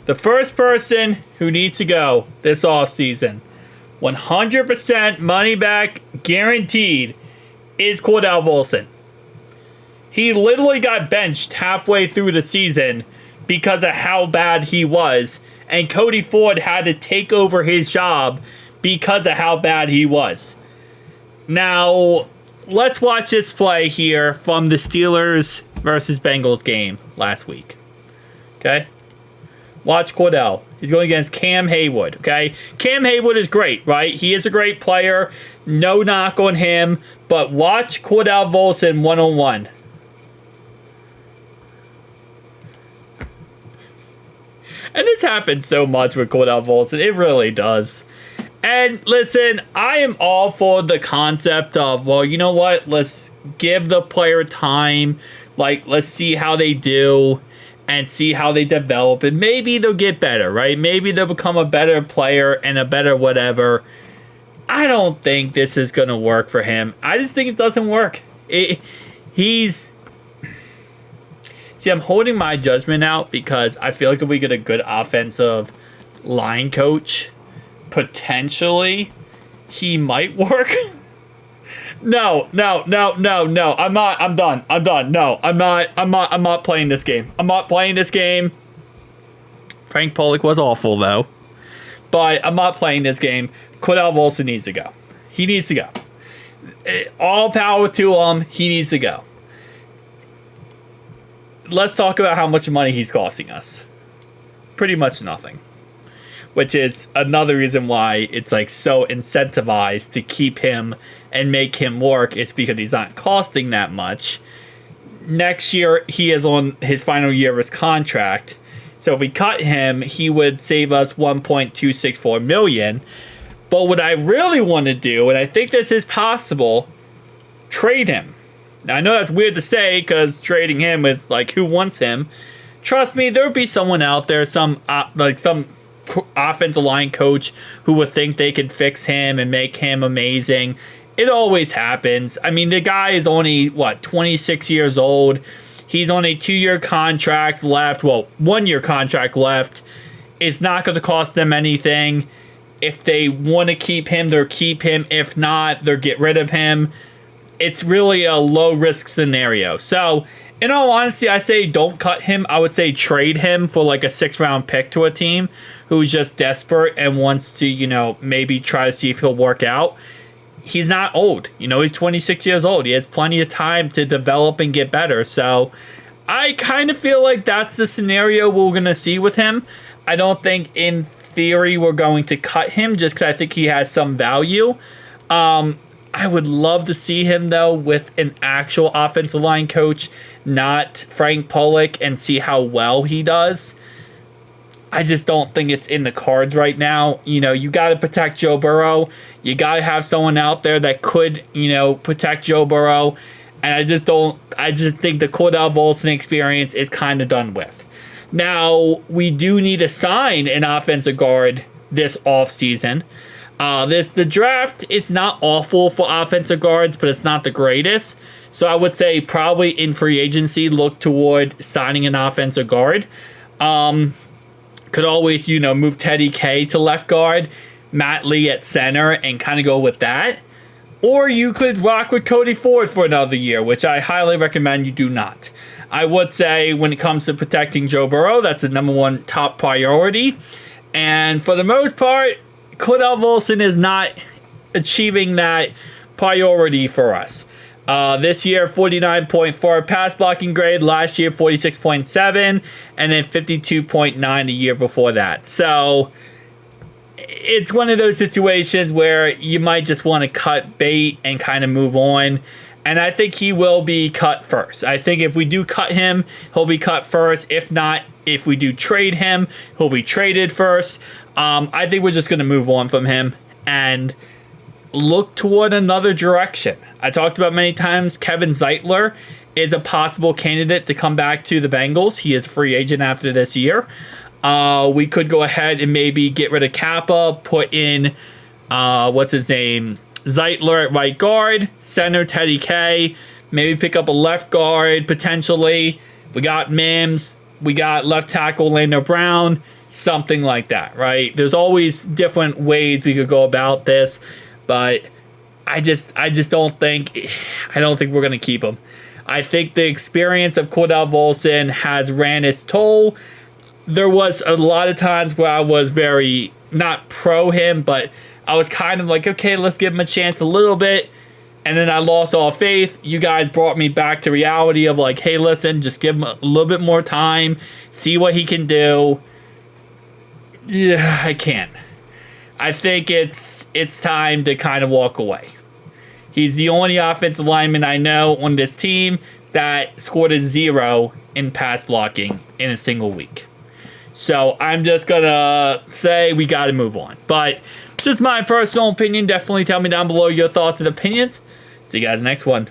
The first person who needs to go this offseason, 100% money back guaranteed, is Cordell Volson. He literally got benched halfway through the season because of how bad he was, and Cody Ford had to take over his job because of how bad he was. Now, let's watch this play here from the Steelers versus Bengals game last week. Okay? Watch Cordell. He's going against Cam Haywood, okay? Cam Haywood is great, right? He is a great player. No knock on him. But watch Cordell Volson one-on-one. And this happens so much with Cordell Volson. It really does. And listen, I am all for the concept of, well, you know what? Let's give the player time. Like, let's see how they do and see how they develop. And maybe they'll get better, right? Maybe they'll become a better player and a better whatever. I don't think this is going to work for him. I just think it doesn't work. See, I'm holding my judgment out because I feel like if we get a good offensive line coach, potentially he might work. No. I'm not. I'm done. No, I'm not playing this game. I'm not playing this game. Frank Pollock was awful though, but I'm not playing this game. Cordell Volson needs to go. He needs to go. All power to him. He needs to go. Let's talk about how much money he's costing us. Pretty much nothing. Which is another reason why it's like so incentivized to keep him and make him work. It's because he's not costing that much. Next year, he is on his final year of his contract. So if we cut him, he would save us $1.264 million. But what I really want to do, and I think this is possible, trade him. Now, I know that's weird to say because trading him is like, who wants him? Trust me, there'll be someone out there, some offensive line coach who would think they could fix him and make him amazing. It always happens. I mean, the guy is only, 26 years old. He's on a 2-year contract left. Well, 1-year contract left. It's not going to cost them anything. If they want to keep him, they'll keep him. If not, they'll get rid of him. It's really a low-risk scenario. So, in all honesty, I say don't cut him. I would say trade him for like a 6th-round pick to a team who's just desperate and wants to, maybe try to see if he'll work out. He's not old. He's 26 years old. He has plenty of time to develop and get better. So I kind of feel like that's the scenario we're going to see with him. I don't think in theory we're going to cut him just because I think he has some value. I would love to see him, though, with an actual offensive line coach, not Frank Pollock, and see how well he does. I just don't think it's in the cards right now. You got to protect Joe Burrow. You got to have someone out there that could, protect Joe Burrow. And I just think the Cordell Volson experience is kind of done with. Now, we do need to sign an offensive guard this offseason. The draft is not awful for offensive guards, but it's not the greatest. So I would say probably in free agency, look toward signing an offensive guard. Could always, move Teddy K to left guard, Matt Lee at center, and kind of go with that. Or you could rock with Cody Ford for another year, which I highly recommend you do not. I would say when it comes to protecting Joe Burrow, that's the number one top priority. And for the most part, Cordell Volson is not achieving that priority for us. This year, 49.4 pass blocking grade. Last year, 46.7. And then 52.9 the year before that. So it's one of those situations where you might just want to cut bait and kind of move on. And I think he will be cut first. I think if we do cut him, he'll be cut first. If not, if we do trade him, he'll be traded first. I think we're just going to move on from him and look toward another direction. I talked about many times Kevin Zeitler is a possible candidate to come back to the Bengals. He is a free agent after this year. We could go ahead and maybe get rid of Kappa, put in, Zeitler at right guard, center Teddy K, maybe pick up a left guard potentially. We got Mims. We got left tackle Orlando Brown, something like that, right? There's always different ways we could go about this, but I just don't think we're gonna keep him. I think the experience of Cordell Volson has ran its toll. There was a lot of times where I was very not pro him, but I was kind of like, okay, let's give him a chance a little bit. And then I lost all faith. You guys brought me back to reality of like, hey, listen, just give him a little bit more time, see what he can do. Yeah, I can't. I think it's time to kind of walk away. He's the only offensive lineman I know on this team that scored a 0 in pass blocking in a single week. So I'm just going to say we got to move on. But just my personal opinion. Definitely tell me down below your thoughts and opinions. See you guys next one.